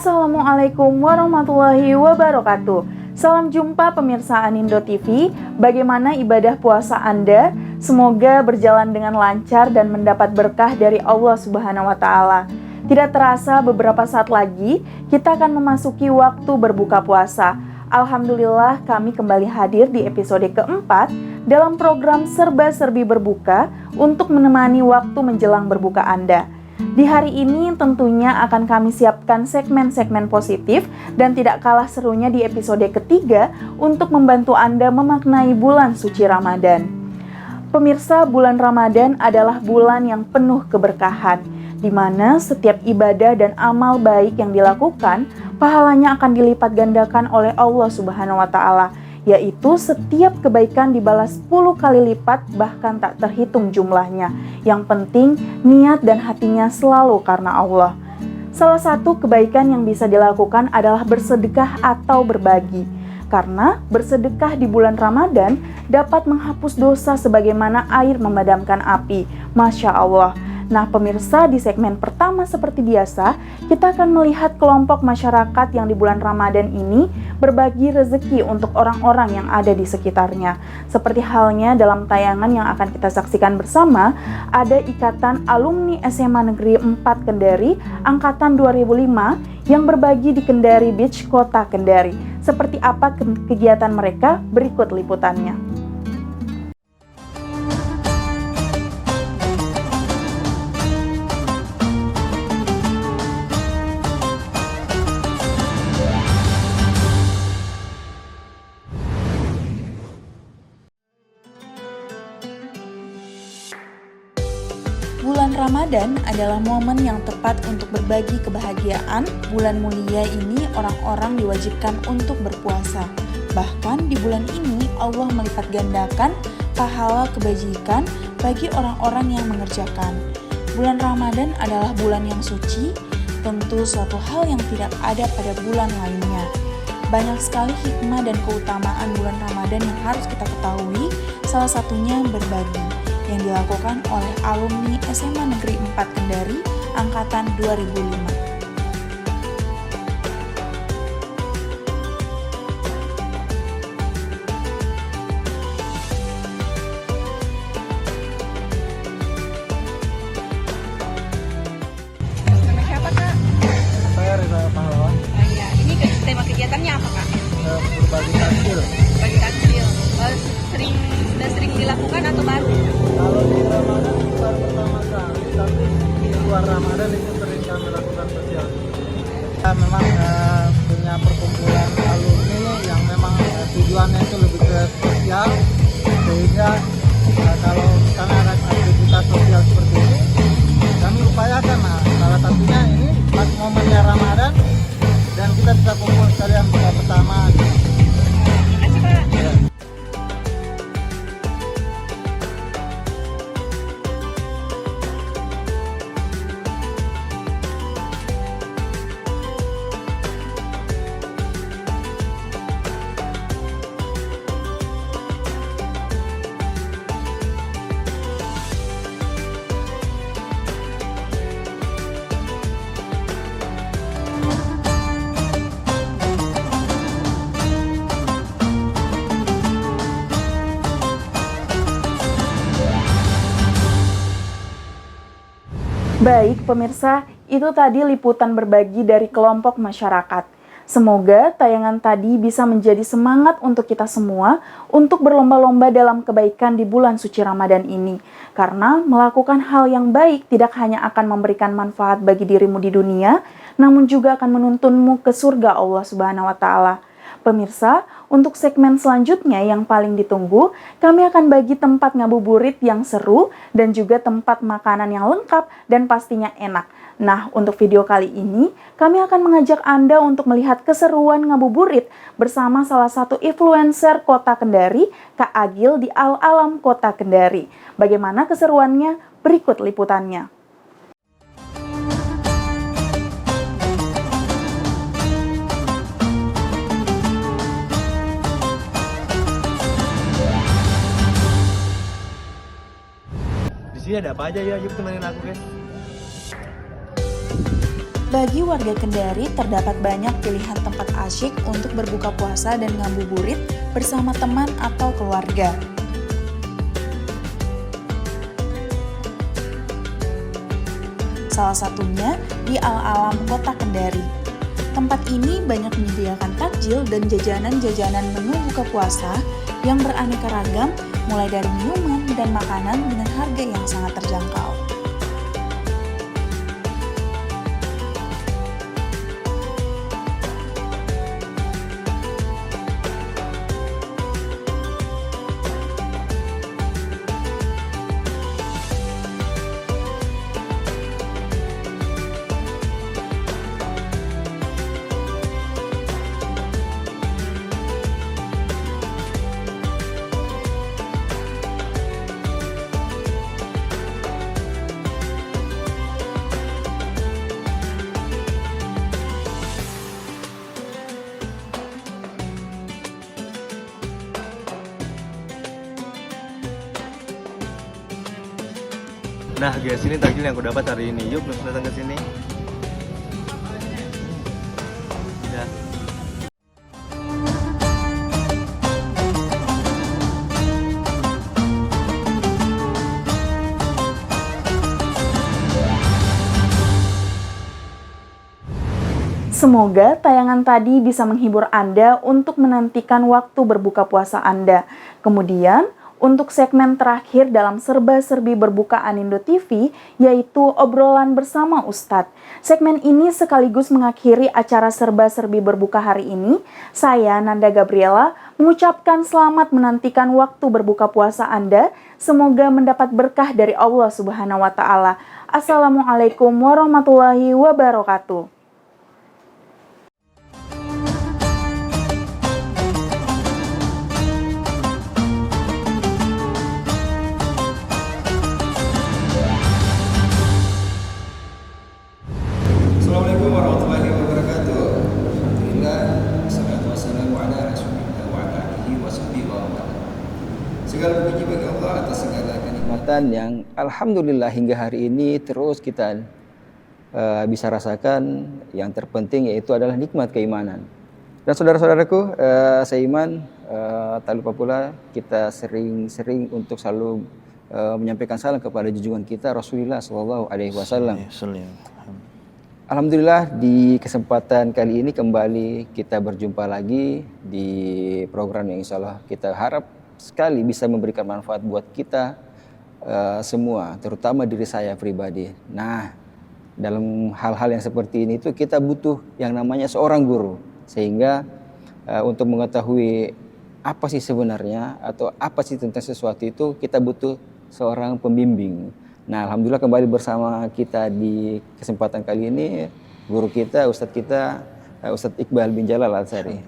Assalamualaikum warahmatullahi wabarakatuh. Salam jumpa pemirsa Anindo TV. Bagaimana ibadah puasa Anda? Semoga berjalan dengan lancar dan mendapat berkah dari Allah Subhanahu wa Ta'ala. Tidak terasa beberapa saat lagi kita akan memasuki waktu berbuka puasa. Alhamdulillah kami kembali hadir di episode keempat dalam program Serba-Serbi Berbuka untuk menemani waktu menjelang berbuka Anda. Di hari ini tentunya akan kami siapkan segmen-segmen positif dan tidak kalah serunya di episode ketiga untuk membantu Anda memaknai bulan suci Ramadan. Pemirsa, bulan Ramadan adalah bulan yang penuh keberkahan, di mana setiap ibadah dan amal baik yang dilakukan, pahalanya akan dilipat gandakan oleh Allah Subhanahu wa Ta'ala, yaitu setiap kebaikan dibalas 10 kali lipat bahkan tak terhitung jumlahnya. Yang penting niat dan hatinya selalu karena Allah. Salah satu kebaikan yang bisa dilakukan adalah bersedekah atau berbagi. Karena bersedekah di bulan Ramadan dapat menghapus dosa sebagaimana air memadamkan api. Masya Allah. Nah pemirsa, di segmen pertama seperti biasa, kita akan melihat kelompok masyarakat yang di bulan Ramadan ini berbagi rezeki untuk orang-orang yang ada di sekitarnya. Seperti halnya dalam tayangan yang akan kita saksikan bersama, ada Ikatan Alumni SMA Negeri 4 Kendari, Angkatan 2005, yang berbagi di Kendari Beach, Kota Kendari. Seperti apa kegiatan mereka? Berikut liputannya. Bulan Ramadan adalah momen yang tepat untuk berbagi kebahagiaan. Bulan mulia ini orang-orang diwajibkan untuk berpuasa. Bahkan di bulan ini Allah melipat gandakan pahala kebajikan bagi orang-orang yang mengerjakan. Bulan Ramadan adalah bulan yang suci, tentu suatu hal yang tidak ada pada bulan lainnya. Banyak sekali hikmah dan keutamaan bulan Ramadan yang harus kita ketahui, salah satunya berbagi, yang dilakukan oleh alumni SMA Negeri 4 Kendari, Angkatan 2005. Nama siapa, Kak? Saya Reza Pahlawan. Oh iya, ini tema kegiatannya apa, Kak? Berbagi takjil. Bagi takjil. Sudah sering dilakukan atau baru? Kalau di Ramadan itu baru pertama kali, tapi di luar Ramadan itu sering kami lakukan sosial. Kita memang punya perkumpulan alumni yang memang tujuannya itu lebih ke sosial, sehingga kalau misalnya ada aktivitas sosial seperti ini, kami upayakan. Nah, salah satunya ini pas momennya Ramadan dan kita bisa kumpul sekalian buka bersama. Terima kasih, Pak. Ya. Baik pemirsa, itu tadi liputan berbagi dari kelompok masyarakat. Semoga tayangan tadi bisa menjadi semangat untuk kita semua untuk berlomba-lomba dalam kebaikan di bulan suci Ramadan ini. Karena melakukan hal yang baik tidak hanya akan memberikan manfaat bagi dirimu di dunia, namun juga akan menuntunmu ke surga Allah Subhanahu wa Ta'ala. Pemirsa, untuk segmen selanjutnya yang paling ditunggu, kami akan bagi tempat ngabuburit yang seru dan juga tempat makanan yang lengkap dan pastinya enak. Nah, untuk video kali ini, kami akan mengajak Anda untuk melihat keseruan ngabuburit bersama salah satu influencer Kota Kendari, Kak Agil di Al-Alam Kota Kendari. Bagaimana keseruannya? Berikut liputannya. Di sini ada apa aja ya? Yuk temenin aku guys. Bagi warga Kendari, terdapat banyak pilihan tempat asyik untuk berbuka puasa dan ngabuburit bersama teman atau keluarga. Salah satunya di Al-Alam Kota Kendari. Tempat ini banyak menyediakan takjil dan jajanan-jajanan menu buka puasa yang beraneka ragam, mulai dari minuman dan makanan dengan harga yang sangat terjangkau. Nah guys, ini takjil yang aku dapat hari ini. Yuk langsung datang ke sini. Ya. Semoga tayangan tadi bisa menghibur Anda untuk menantikan waktu berbuka puasa Anda. Kemudian, untuk segmen terakhir dalam serba-serbi berbukaan Indo TV, yaitu obrolan bersama Ustadz. Segmen ini sekaligus mengakhiri acara serba-serbi berbuka hari ini. Saya, Nanda Gabriela, mengucapkan selamat menantikan waktu berbuka puasa Anda. Semoga mendapat berkah dari Allah Subhanahu wa Ta'ala. Assalamualaikum warahmatullahi wabarakatuh. Assalamualaikum warahmatullahi wabarakatuh. Alhamdulillah, wassalatu wassalamu ala rasulillah wa ala alihi wa sahbihi wa man. Segala puji bagi Allah atas segala kenikmatan yang alhamdulillah hingga hari ini terus kita bisa rasakan. Yang terpenting yaitu adalah nikmat keimanan. Dan saudara-saudaraku, seiman, tak lupa pula kita sering-sering untuk selalu menyampaikan salam kepada junjungan kita Rasulullah Shallallahu Alaihi Wasallam. Alhamdulillah di kesempatan kali ini kembali kita berjumpa lagi di program yang insya Allah kita harap sekali bisa memberikan manfaat buat kita semua, terutama diri saya pribadi. Nah, dalam hal-hal yang seperti ini itu kita butuh yang namanya seorang guru, sehingga untuk mengetahui apa sih sebenarnya atau apa sih tentang sesuatu itu kita butuh seorang pembimbing. Nah, alhamdulillah kembali bersama kita di kesempatan kali ini guru kita, Ustadz kita, Ustadz Iqbal bin Jalal Al-Ansari.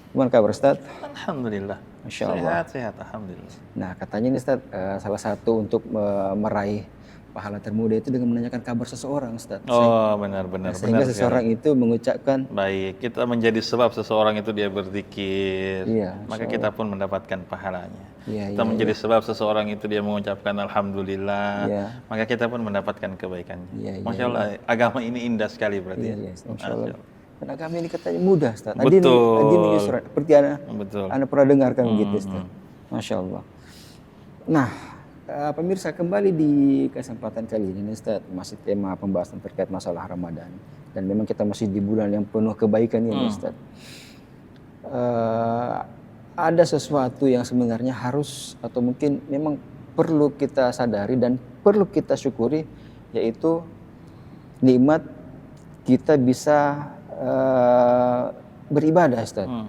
Gimana kabar Ustadz? Alhamdulillah. Masya Allah. Sehat, alhamdulillah. Nah, katanya ini Ustadz salah satu untuk meraih pahala termuda itu dengan menanyakan kabar seseorang Ustadz. Oh, benar-benar. Sehingga seseorang itu mengucapkan, baik, kita menjadi sebab seseorang itu dia berzikir, iya, maka kita pun mendapatkan pahalanya. Iya, Kita iya, menjadi sebab seseorang itu dia mengucapkan alhamdulillah, Iya. maka kita pun mendapatkan kebaikannya. Iya, iya, Masya Allah, agama ini indah sekali berarti iya, ya. iya, Masya Masya Allah. Allah. Dan agama ini katanya mudah Ustadz. Betul. Adin yusra, seperti Betul. Anda pernah dengarkan begitu Ustadz. Masya Allah. Nah, pemirsa, kembali di kesempatan kali ini Ustadz, masih tema pembahasan terkait masalah Ramadan. Dan memang kita masih di bulan yang penuh kebaikan ini Ustadz. Ada sesuatu yang sebenarnya harus atau mungkin memang perlu kita sadari dan perlu kita syukuri, yaitu nikmat kita bisa beribadah Ustadz.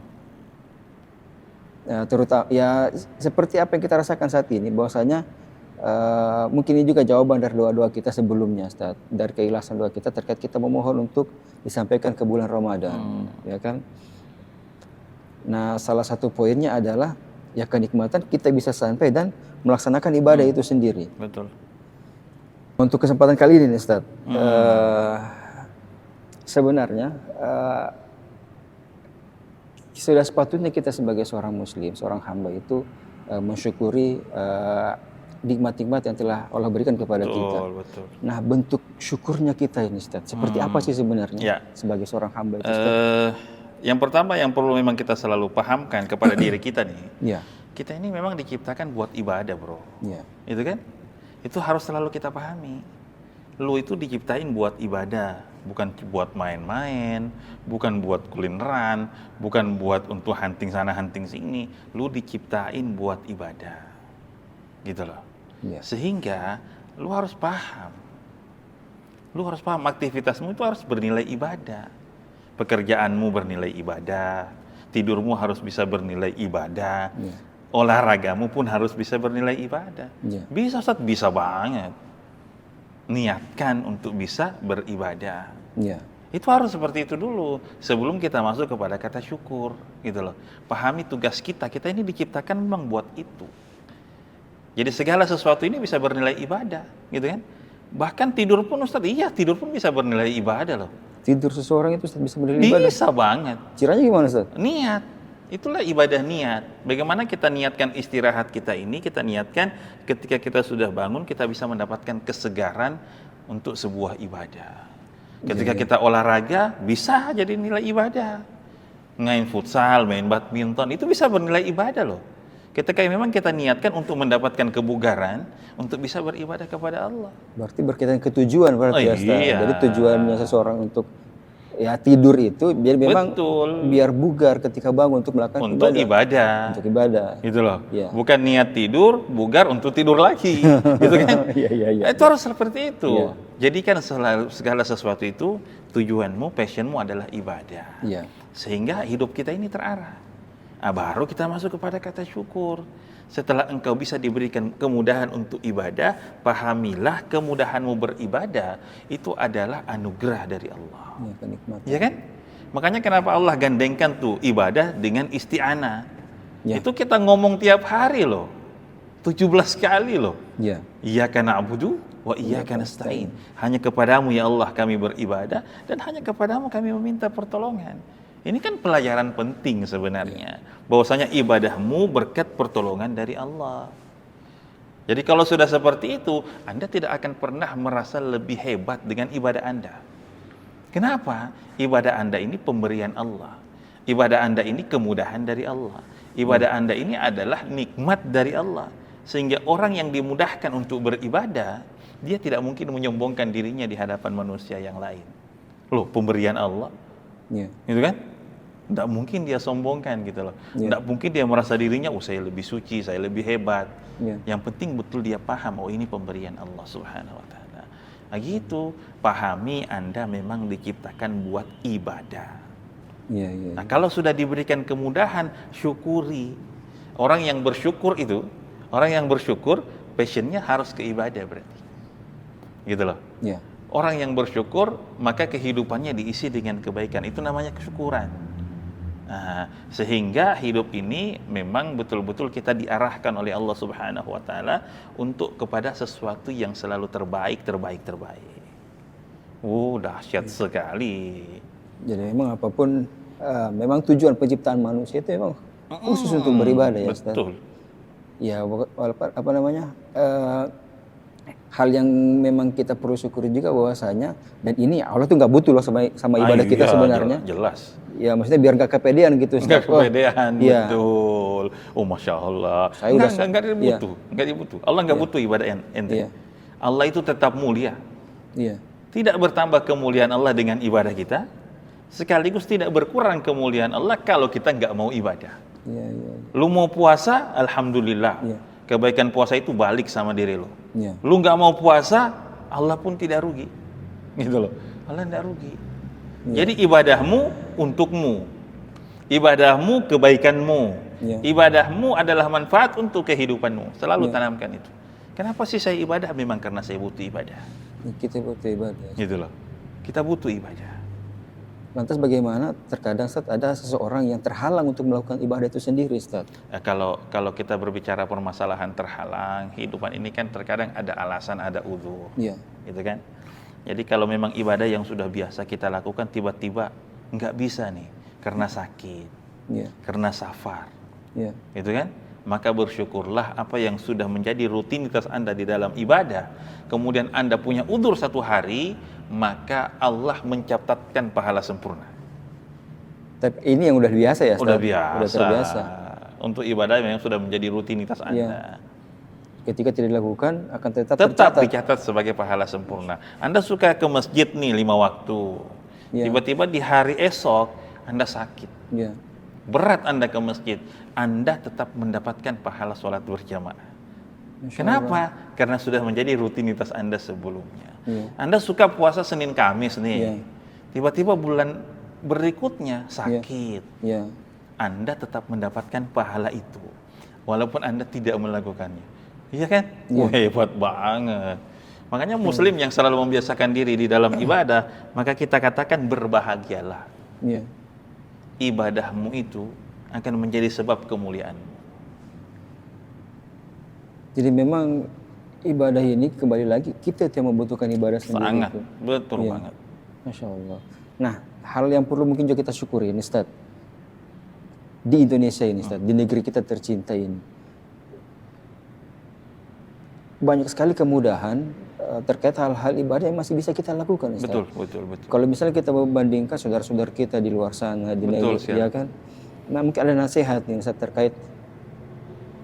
Terutama ya seperti apa yang kita rasakan saat ini, bahwasanya mungkin ini juga jawaban dari doa-doa kita sebelumnya Ustaz, dari keikhlasan doa kita terkait kita memohon untuk disampaikan ke bulan Ramadan, ya kan. Nah, salah satu poinnya adalah ya kenikmatan kita bisa sampai dan melaksanakan ibadah itu sendiri. Betul. Untuk kesempatan kali ini Ustaz, sebenarnya sudah sepatutnya kita sebagai seorang muslim, seorang hamba itu mensyukuri nikmat-nikmat yang telah Allah berikan kepada kita. Betul. Nah, bentuk syukurnya kita ini, Ustaz, seperti apa sih sebenarnya Ya. sebagai seorang hamba itu, Ustaz? Yang pertama yang perlu memang kita selalu pahamkan kepada diri kita nih, Ya, kita ini memang diciptakan buat ibadah, bro. ya, Itu kan? Itu harus selalu kita pahami. Lu itu diciptain buat ibadah, bukan buat main-main, bukan buat kulineran, bukan buat untuk hunting sana hunting sini. Lu diciptain buat ibadah. Gitu loh. ya, Sehingga lu harus paham. Lu harus paham aktivitasmu itu harus bernilai ibadah. Pekerjaanmu bernilai ibadah, tidurmu harus bisa bernilai ibadah. ya, Olahragamu pun harus bisa bernilai ibadah. ya, Bisa, Ustaz, bisa banget. Niatkan untuk bisa beribadah. ya, Itu harus seperti itu dulu sebelum kita masuk kepada kata syukur, gitu loh. Pahami tugas kita ini diciptakan memang buat itu. Jadi segala sesuatu ini bisa bernilai ibadah, gitu kan? Bahkan tidur pun, Ustaz, tidur pun bisa bernilai ibadah loh. tidur seseorang itu, Ustaz, bisa menjadi ibadah. Bisa banget. Caranya gimana, Ustaz? Niat. Itulah ibadah niat. Bagaimana kita niatkan istirahat kita ini, kita niatkan ketika kita sudah bangun, kita bisa mendapatkan kesegaran untuk sebuah ibadah. Ketika kita olahraga, bisa jadi nilai ibadah. Main futsal, main badminton, itu bisa bernilai ibadah loh. Ketika memang kita niatkan untuk mendapatkan kebugaran, untuk bisa beribadah kepada Allah. Berarti berkaitan ketujuan berarti, ya, Ustaz. Iya. Jadi tujuannya seseorang untuk ya tidur itu biar memang Betul. biar bugar ketika bangun untuk melakukan Untuk ibadah. Untuk ibadah. Gitu loh. Iya. Bukan niat tidur, bugar untuk tidur lagi. Gitu kan? Iya. Itu harus seperti itu. Iya. Jadikan segala sesuatu itu tujuanmu, passionmu adalah ibadah. Iya. Sehingga hidup kita ini terarah. Nah, baru kita masuk kepada kata syukur. Setelah engkau bisa diberikan kemudahan untuk ibadah, pahamilah kemudahanmu beribadah itu adalah anugerah dari Allah. Iya, kenikmatan. Ya kan? Makanya kenapa Allah gandengkan tuh ibadah dengan isti'anah. Ya. Itu kita ngomong tiap hari loh. 17 kali loh. Iya. Iyyaka na'budu wa iyyaka nasta'in. Hanya kepadamu ya Allah kami beribadah dan hanya kepadamu kami meminta pertolongan. Ini kan pelajaran penting sebenarnya. Bahwasanya ibadahmu berkat pertolongan dari Allah. Jadi kalau sudah seperti itu, Anda tidak akan pernah merasa lebih hebat dengan ibadah Anda. Kenapa? Ibadah Anda ini pemberian Allah. Ibadah Anda ini kemudahan dari Allah. Ibadah Anda ini adalah nikmat dari Allah. Sehingga orang yang dimudahkan untuk beribadah, dia tidak mungkin menyombongkan dirinya di hadapan manusia yang lain. Loh, pemberian Allah. Iya. Gitu kan? Tidak mungkin dia sombongkan gitu loh. Iya. Tidak mungkin dia merasa dirinya, saya lebih suci, saya lebih hebat. Iya. Yang penting betul dia paham, ini pemberian Allah Subhanahu Wa Taala. Nah gitu, pahami Anda memang diciptakan buat ibadah. Iya. Nah kalau sudah diberikan kemudahan, syukuri. Orang yang bersyukur itu, orang yang bersyukur, passionnya harus ke ibadah berarti. Gitu loh. Iya. Orang yang bersyukur, maka kehidupannya diisi dengan kebaikan. Itu namanya kesyukuran. Nah, sehingga hidup ini memang betul-betul kita diarahkan oleh Allah Subhanahu Wa Taala untuk kepada sesuatu yang selalu terbaik. Dahsyat sekali. Jadi memang apapun, memang tujuan penciptaan manusia itu memang khusus untuk beribadah, ya, Ustaz. Betul. Ya, apa namanya? Hal yang memang kita perlu syukuri juga bahwasanya, dan ini Allah tuh nggak butuh loh sama ibadah kita Iya, sebenarnya. Jelas. Ya maksudnya biar nggak kepedean gitu. Nggak kepedean, iya. betul. Oh, Masya Allah. Saya udah- Nggak dibutuh. Nggak dibutuh. Allah nggak butuh ibadah ente. Iya. Allah itu tetap mulia. Iya. Tidak bertambah kemuliaan Allah dengan ibadah kita, sekaligus tidak berkurang kemuliaan Allah kalau kita nggak mau ibadah. Iya. Lu mau puasa, alhamdulillah. Iya. Kebaikan puasa itu balik sama diri lu. Iya. Lu nggak mau puasa, Allah pun tidak rugi. Gitu loh. Allah tidak rugi. Jadi ibadahmu untukmu. Ibadahmu kebaikanmu. Iya. Ibadahmu adalah manfaat untuk kehidupanmu. Selalu Iya. tanamkan itu. Kenapa sih saya ibadah? Memang karena saya butuh ibadah. Kita butuh ibadah. Gitu loh. Kita butuh ibadah. Lantas bagaimana terkadang, Ustaz, ada seseorang yang terhalang untuk melakukan ibadah itu sendiri, Ustaz? Kalau kita berbicara permasalahan terhalang, kehidupan ini kan terkadang ada alasan, ada uzur. Iya. Gitu kan? Jadi kalau memang ibadah yang sudah biasa kita lakukan tiba-tiba nggak bisa nih karena sakit, Iya. karena safar, Iya. gitu kan? maka bersyukurlah apa yang sudah menjadi rutinitas Anda di dalam ibadah. Kemudian Anda punya udzur satu hari, maka Allah mencatatkan pahala sempurna. Tapi ini yang udah biasa ya, Ustaz? Udah biasa. Udah terbiasa. Untuk ibadah yang sudah menjadi rutinitas Anda. Ketika tidak dilakukan akan tetap Tetap tercatat. dicatat sebagai pahala sempurna. Anda suka ke masjid nih 5 waktu. Ya. Tiba-tiba di hari esok Anda sakit. Ya. Berat Anda ke masjid, Anda tetap mendapatkan pahala sholat berjamaah. Kenapa? Karena sudah menjadi rutinitas Anda sebelumnya. Iya. Anda suka puasa Senin Kamis nih. Iya. Tiba-tiba bulan berikutnya sakit. Ya. Anda tetap mendapatkan pahala itu walaupun Anda tidak melakukannya. Iya kan? Iya. Wah, hebat banget. Makanya muslim yang selalu membiasakan diri di dalam ibadah, maka kita katakan berbahagialah. Ya. Ibadahmu itu akan menjadi sebab kemuliaanmu. Jadi memang ibadah ini kembali lagi kita yang membutuhkan ibadah sendiri. Sangat, itu. betul Iya. banget. Masya Allah. Nah, hal yang perlu mungkin juga kita syukuri ini, Ustaz. Di Indonesia ini, Ustaz, di negeri kita tercinta ini. Banyak sekali kemudahan terkait hal-hal ibadah yang masih bisa kita lakukan, Ustaz. Betul. Kalau misalnya kita membandingkan saudara-saudara kita di luar sana, di Betul negeri, sekali. ya kan? Nah, mungkin ada nasihat nih, Ustaz, terkait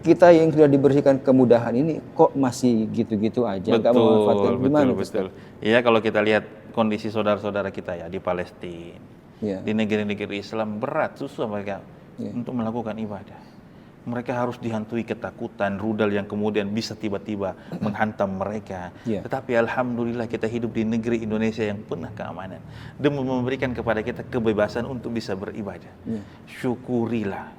kita yang sudah diberikan kemudahan ini kok masih gitu-gitu aja, nggak memanfaatkan. Gimana, betul. Iya, kalau kita lihat kondisi saudara-saudara kita ya di Palestina, Ya. di negeri-negeri Islam berat, susah mereka Ya. untuk melakukan ibadah. Mereka harus dihantui ketakutan, rudal yang kemudian bisa tiba-tiba menghantam mereka. Ya. Tetapi alhamdulillah kita hidup di negeri Indonesia yang penuh keamanan dan memberikan kepada kita kebebasan untuk bisa beribadah. Ya. Syukurilah.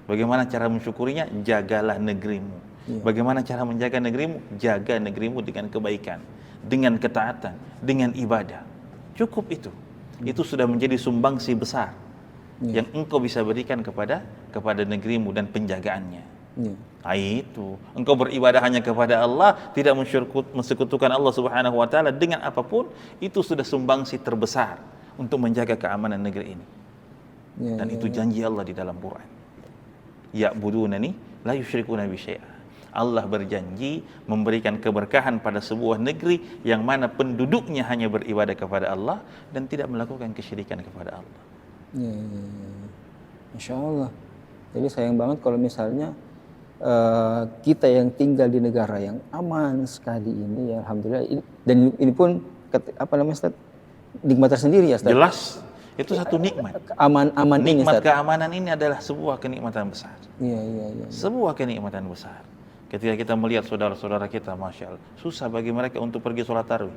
Bagaimana cara mensyukurinya? Jagalah negerimu. Ya. Bagaimana cara menjaga negerimu? Jaga negerimu dengan kebaikan, dengan ketaatan, dengan ibadah. Cukup itu. Itu sudah menjadi sumbangsi besar yang engkau bisa berikan kepada negerimu dan penjagaannya. Ya. Nah, itu engkau beribadah hanya kepada Allah, tidak mensekutukan Allah Subhanahu wa taala dengan apapun, itu sudah sumbangsi terbesar untuk menjaga keamanan negeri ini. Ya, Dan itu janji Allah di dalam Quran. Ya'budunani la yusyrikuna bi syai'a. Allah berjanji memberikan keberkahan pada sebuah negeri yang mana penduduknya hanya beribadah kepada Allah dan tidak melakukan kesyirikan kepada Allah. Ya. Masya Allah. Jadi sayang banget kalau misalnya kita yang tinggal di negara yang aman sekali ini, ya alhamdulillah. Dan ini pun Ustaz, nikmat tersendiri ya, Ustaz. Jelas, itu satu nikmat. Aman ini, Nikmat Ustaz. keamanan ini adalah sebuah kenikmatan besar. Iya. Sebuah kenikmatan besar. Ketika kita melihat saudara-saudara kita, Masya Allah, susah bagi mereka untuk pergi sholat tarawih.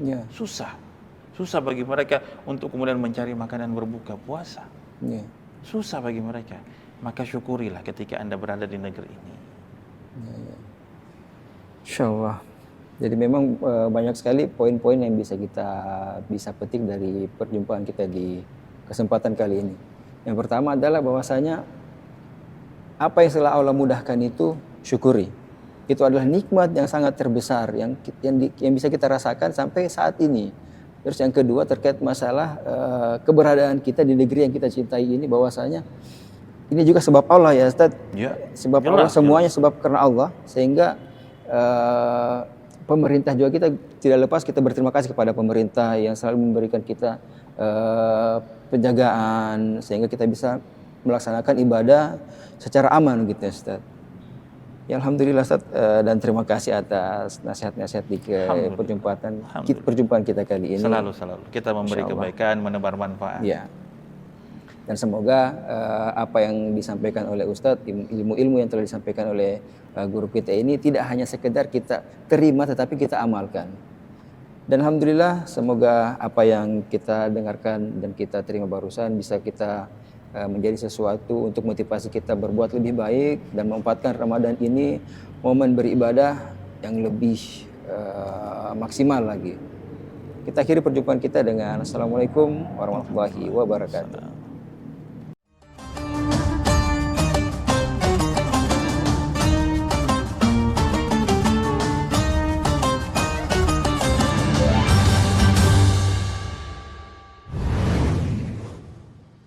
Ya. Susah bagi mereka untuk kemudian mencari makanan berbuka puasa. Ya. Susah bagi mereka. Maka syukurilah ketika Anda berada di negeri ini. Insya Allah. Jadi memang banyak sekali poin-poin yang bisa petik dari perjumpaan kita di kesempatan kali ini. Yang pertama adalah bahwasanya apa yang telah Allah mudahkan itu syukuri. Itu adalah nikmat yang sangat terbesar yang bisa kita rasakan sampai saat ini. Terus yang kedua terkait masalah keberadaan kita di negeri yang kita cintai ini, bahwasanya ini juga sebab Allah ya, Ustaz. Ya, Sebab jelas, Allah, semuanya sebab karena Allah, sehingga pemerintah juga kita tidak lepas kita berterima kasih kepada pemerintah yang selalu memberikan kita penjagaan sehingga kita bisa melaksanakan ibadah secara aman gitu ya, Ustaz. Ya, alhamdulillah, Ustaz, dan terima kasih atas nasihat-nasihat di perjumpaan kita kali ini. Selalu kita memberi Insya Allah. kebaikan, menebar manfaat. Ya. Dan semoga apa yang disampaikan oleh Ustadz, ilmu-ilmu yang telah disampaikan oleh guru kita ini tidak hanya sekedar kita terima tetapi kita amalkan. Dan alhamdulillah semoga apa yang kita dengarkan dan kita terima barusan bisa kita menjadi sesuatu untuk motivasi kita berbuat lebih baik dan memanfaatkan Ramadan ini momen beribadah yang lebih maksimal lagi. Kita akhiri perjumpaan kita dengan Assalamualaikum warahmatullahi wabarakatuh.